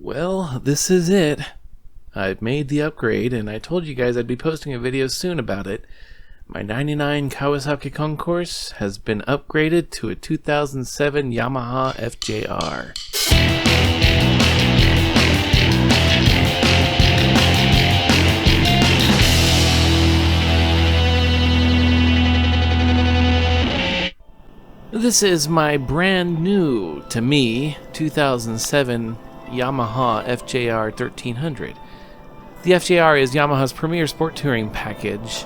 Well, this is it. I've made the upgrade, and I told you guys I'd be posting a video soon about it. My 99 Kawasaki Concourse has been upgraded to a 2007 Yamaha FJR. This is my brand new, to me, 2007 Yamaha FJR1300. The FJR is Yamaha's premier sport touring package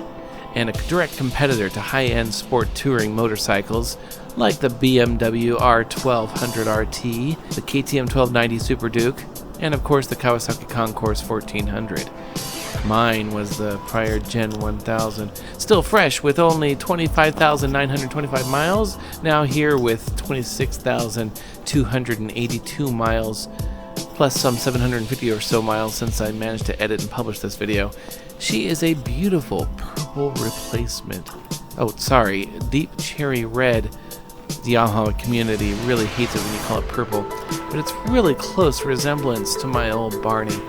and a direct competitor to high-end sport touring motorcycles like the BMW R1200 RT, the KTM 1290 Super Duke, and of course the Kawasaki Concourse 1400. Mine was the prior Gen 1000, still fresh with only 25,925 miles, now here with 26,282 miles, plus some 750 or so miles since I managed to edit and publish this video. She is a beautiful purple replacement. Oh, sorry, deep cherry red. The Yamaha community really hates it when you call it purple, but it's really close resemblance to my old Barney.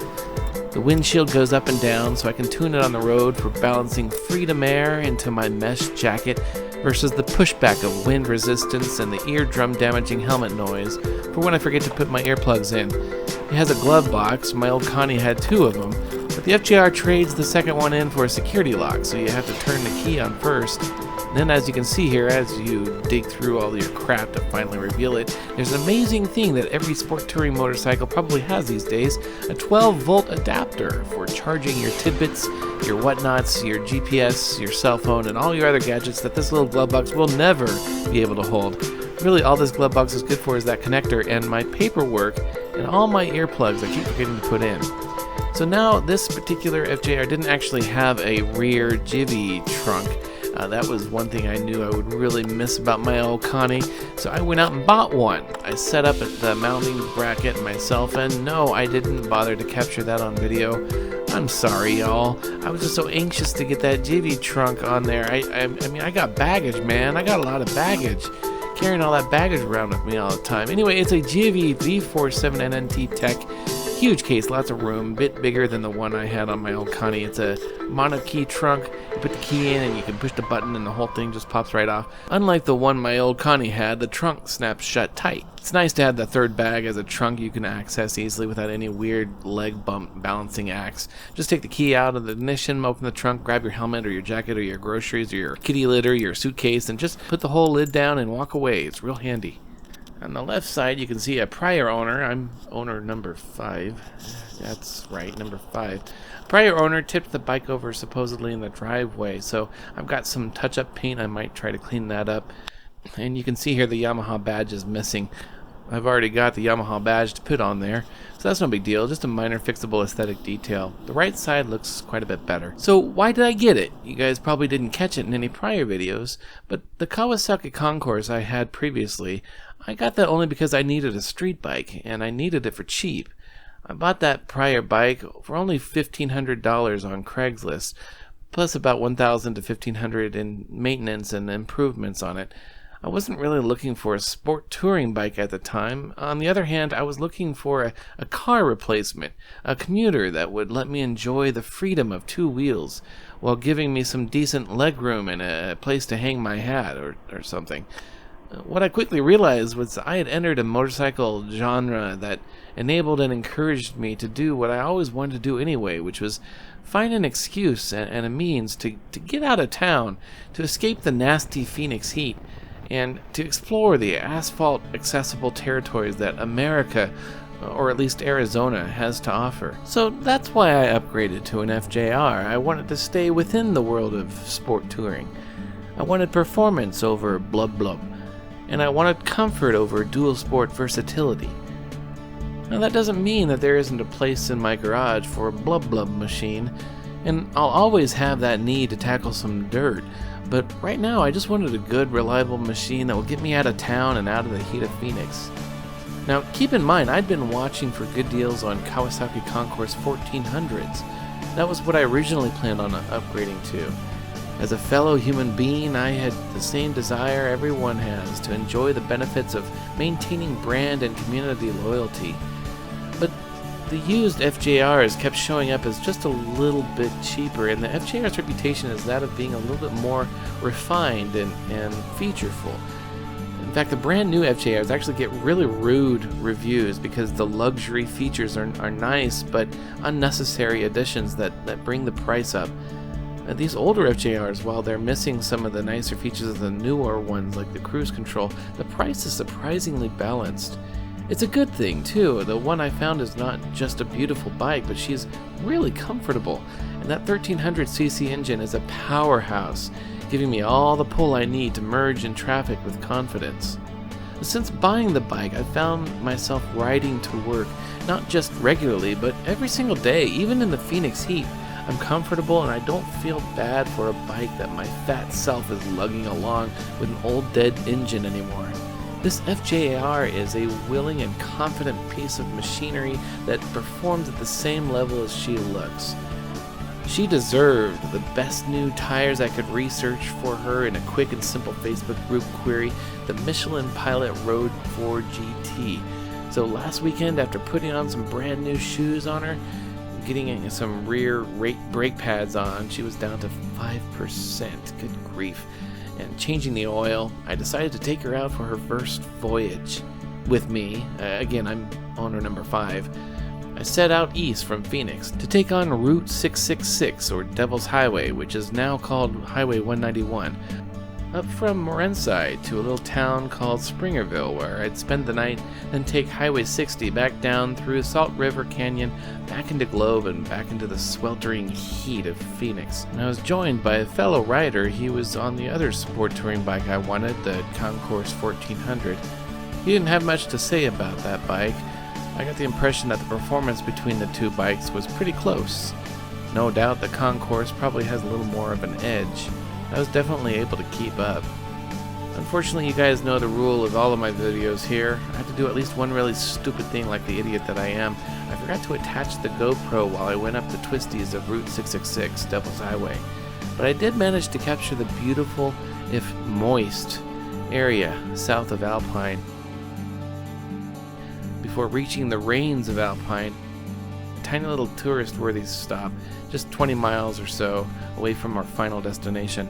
The windshield goes up and down so I can tune it on the road for balancing freedom air into my mesh jacket versus the pushback of wind resistance and the eardrum damaging helmet noise for when I forget to put my earplugs in. It has a glove box. My old Connie had two of them, but the FJR trades the second one in for a security lock, so you have to turn the key on first. Then, as you can see here, as you dig through all your crap to finally reveal it, there's an amazing thing that every sport touring motorcycle probably has these days, a 12-volt adapter for charging your tidbits, your whatnots, your GPS, your cell phone, and all your other gadgets that this little glove box will never be able to hold. Really, all this glove box is good for is that connector and my paperwork and all my earplugs I keep forgetting to put in. So now, this particular FJR didn't actually have a rear jivvy trunk. That was one thing I knew I would really miss about my old Connie, so I went out and bought one. I set up the mounting bracket myself, and no, I didn't bother to capture that on video. I'm sorry, y'all. I was just so anxious to get that jivvy trunk on there. I mean, I got baggage, man. I got a lot of baggage. Carrying all that baggage around with me all the time. Anyway, it's a Jivvy V47NNT Tech. Huge case, lots of room, bit bigger than the one I had on my old Connie. It's a mono key trunk. You put the key in and you can push the button and the whole thing just pops right off. Unlike the one my old Connie had, the trunk snaps shut tight. It's nice to have the third bag as a trunk you can access easily without any weird leg bump balancing acts. Just take the key out of the ignition, open the trunk, grab your helmet or your jacket or your groceries or your kitty litter, your suitcase, and just put the whole lid down and walk away. It's real handy. On the left side, you can see a prior owner. I'm owner number 5. That's right, number 5. Prior owner tipped the bike over supposedly in the driveway, so I've got some touch-up paint. I might try to clean that up. And you can see here the Yamaha badge is missing. I've already got the Yamaha badge to put on there, so that's no big deal, just a minor fixable aesthetic detail. The right side looks quite a bit better. So why did I get it? You guys probably didn't catch it in any prior videos, but the Kawasaki Concourse I had previously, I got that only because I needed a street bike, and I needed it for cheap. I bought that prior bike for only $1,500 on Craigslist, plus about $1,000 to $1,500 in maintenance and improvements on it. I wasn't really looking for a sport touring bike at the time. On the other hand, I was looking for a car replacement, a commuter that would let me enjoy the freedom of two wheels while giving me some decent legroom and a place to hang my hat or something. What I quickly realized was I had entered a motorcycle genre that enabled and encouraged me to do what I always wanted to do anyway, which was find an excuse and a means to get out of town, to escape the nasty Phoenix heat, and to explore the asphalt-accessible territories that America, or at least Arizona, has to offer. So that's why I upgraded to an FJR. I wanted to stay within the world of sport touring. I wanted performance over blub blub, and I wanted comfort over dual sport versatility. Now that doesn't mean that there isn't a place in my garage for a blub blub machine, and I'll always have that need to tackle some dirt. But right now, I just wanted a good, reliable machine that will get me out of town and out of the heat of Phoenix. Now, keep in mind, I'd been watching for good deals on Kawasaki Concourse 1400s. That was what I originally planned on upgrading to. As a fellow human being, I had the same desire everyone has to enjoy the benefits of maintaining brand and community loyalty. But The used FJRs kept showing up as just a little bit cheaper, and the FJR's reputation is that of being a little bit more refined and featureful. In fact, the brand new FJRs actually get really rude reviews because the luxury features are nice, but unnecessary additions that bring the price up. These older FJRs, while they're missing some of the nicer features of the newer ones like the cruise control, the price is surprisingly balanced. It's a good thing too. The one I found is not just a beautiful bike, but she's really comfortable. And that 1300cc engine is a powerhouse, giving me all the pull I need to merge in traffic with confidence. Since buying the bike, I found myself riding to work, not just regularly, but every single day, even in the Phoenix heat. I'm comfortable and I don't feel bad for a bike that my fat self is lugging along with an old dead engine anymore. This FJR is a willing and confident piece of machinery that performs at the same level as she looks. She deserved the best new tires I could research for her in a quick and simple Facebook group query, the Michelin Pilot Road 4 GT. So last weekend, after putting on some brand new shoes on her, getting some rear brake pads on, she was down to 5%. Good grief. And changing the oil, I decided to take her out for her first voyage with me. Again, I'm owner number 5. I set out east from Phoenix to take on Route 666, or Devil's Highway, which is now called Highway 191, up from Morenside to a little town called Springerville, where I'd spend the night, then take Highway 60 back down through Salt River Canyon, back into Globe, and back into the sweltering heat of Phoenix. And I was joined by a fellow rider. He was on the other sport touring bike I wanted, the Concours 1400. He didn't have much to say about that bike. I got the impression that the performance between the two bikes was pretty close. No doubt the Concours probably has a little more of an edge. I was definitely able to keep up. Unfortunately, you guys know the rule of all of my videos here. I have to do at least one really stupid thing like the idiot that I am. I forgot to attach the GoPro while I went up the twisties of Route 666, Devil's Highway. But I did manage to capture the beautiful, if moist, area south of Alpine. Before reaching the rains of Alpine, a tiny little tourist-worthy stop, just 20 miles or so away from our final destination.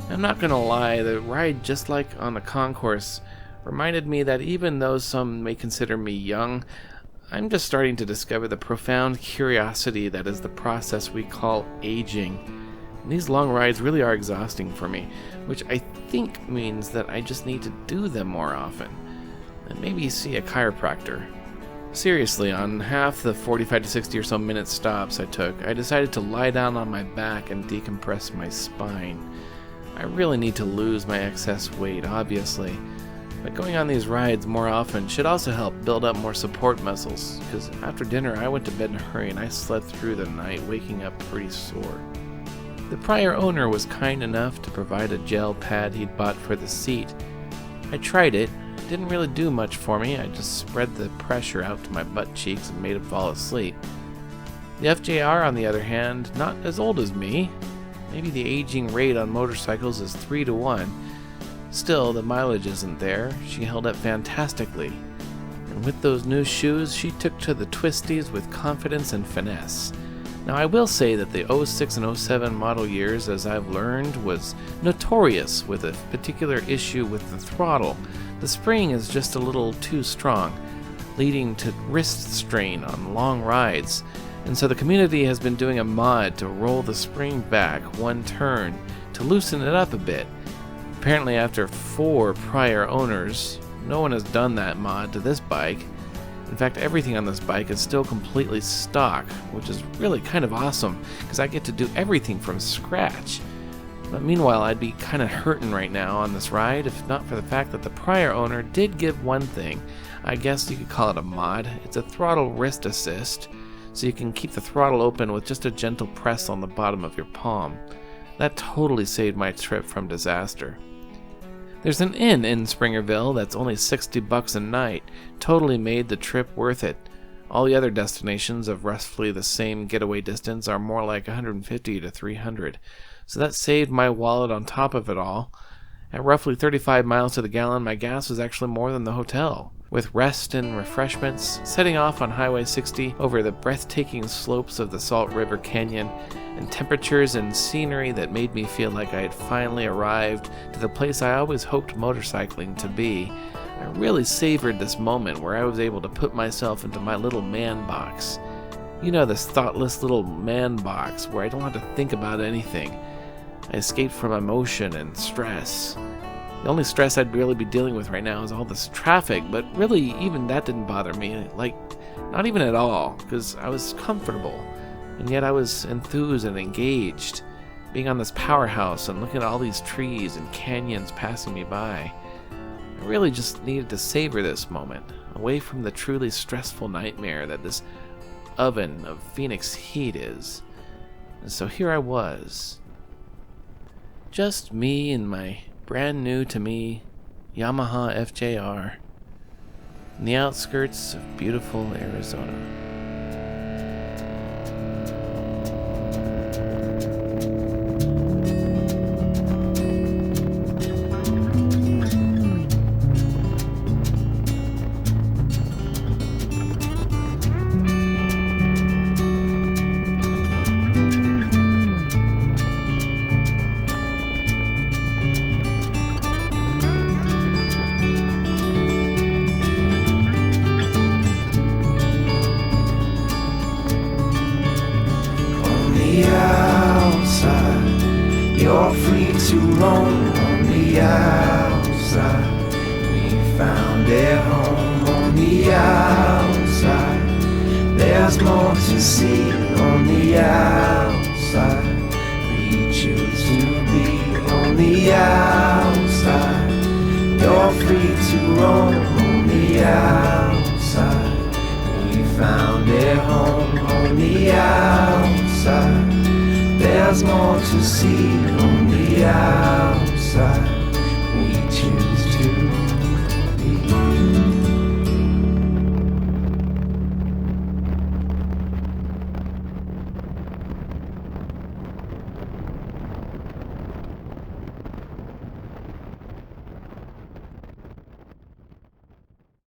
I'm not gonna lie, the ride, just like on the Concours, reminded me that even though some may consider me young, I'm just starting to discover the profound curiosity that is the process we call aging. And these long rides really are exhausting for me, which I think means that I just need to do them more often, and maybe see a chiropractor. Seriously, on half the 45 to 60 or so minute stops I took, I decided to lie down on my back and decompress my spine. I really need to lose my excess weight, obviously, but going on these rides more often should also help build up more support muscles, because after dinner I went to bed in a hurry and I slept through the night, waking up pretty sore. The prior owner was kind enough to provide a gel pad he'd bought for the seat. I tried it. Didn't really do much for me. I just spread the pressure out to my butt cheeks and made him fall asleep. The FJR, on the other hand, not as old as me. Maybe the aging rate on motorcycles is 3 to 1. Still, the mileage isn't there. She held up fantastically. And with those new shoes, she took to the twisties with confidence and finesse. Now, I will say that the 06 and 07 model years, as I've learned, was notorious with a particular issue with the throttle. The spring is just a little too strong, leading to wrist strain on long rides, and so the community has been doing a mod to roll the spring back one turn to loosen it up a bit. Apparently after 4 prior owners, no one has done that mod to this bike. In fact, everything on this bike is still completely stock, which is really kind of awesome, because I get to do everything from scratch. But meanwhile, I'd be kind of hurting right now on this ride if not for the fact that the prior owner did give one thing. I guess you could call it a mod. It's a throttle wrist assist, so you can keep the throttle open with just a gentle press on the bottom of your palm. That totally saved my trip from disaster. There's an inn in Springerville that's only $60 a night. Totally made the trip worth it. All the other destinations of roughly the same getaway distance are more like 150 to 300. So that saved my wallet on top of it all. At roughly 35 miles to the gallon, my gas was actually more than the hotel. with rest and refreshments, setting off on Highway 60 over the breathtaking slopes of the Salt River Canyon, and temperatures and scenery that made me feel like I had finally arrived to the place I always hoped motorcycling to be. I really savored this moment where I was able to put myself into my little man box. You know, this thoughtless little man box where I don't have to think about anything. I escaped from emotion and stress. The only stress I'd really be dealing with right now is all this traffic, but really even that didn't bother me, like not even at all, because I was comfortable, and yet I was enthused and engaged, being on this powerhouse and looking at all these trees and canyons passing me by. I really just needed to savor this moment, away from the truly stressful nightmare that this oven of Phoenix heat is. And so here I was, just me and my brand new to me Yamaha FJR in the outskirts of beautiful Arizona. You're free to roam on the outside. We found a home on the outside. There's more to see on the outside. We choose to be on the outside. You're free to roam on the outside. We found a home on the outside. There's more to see on the outside.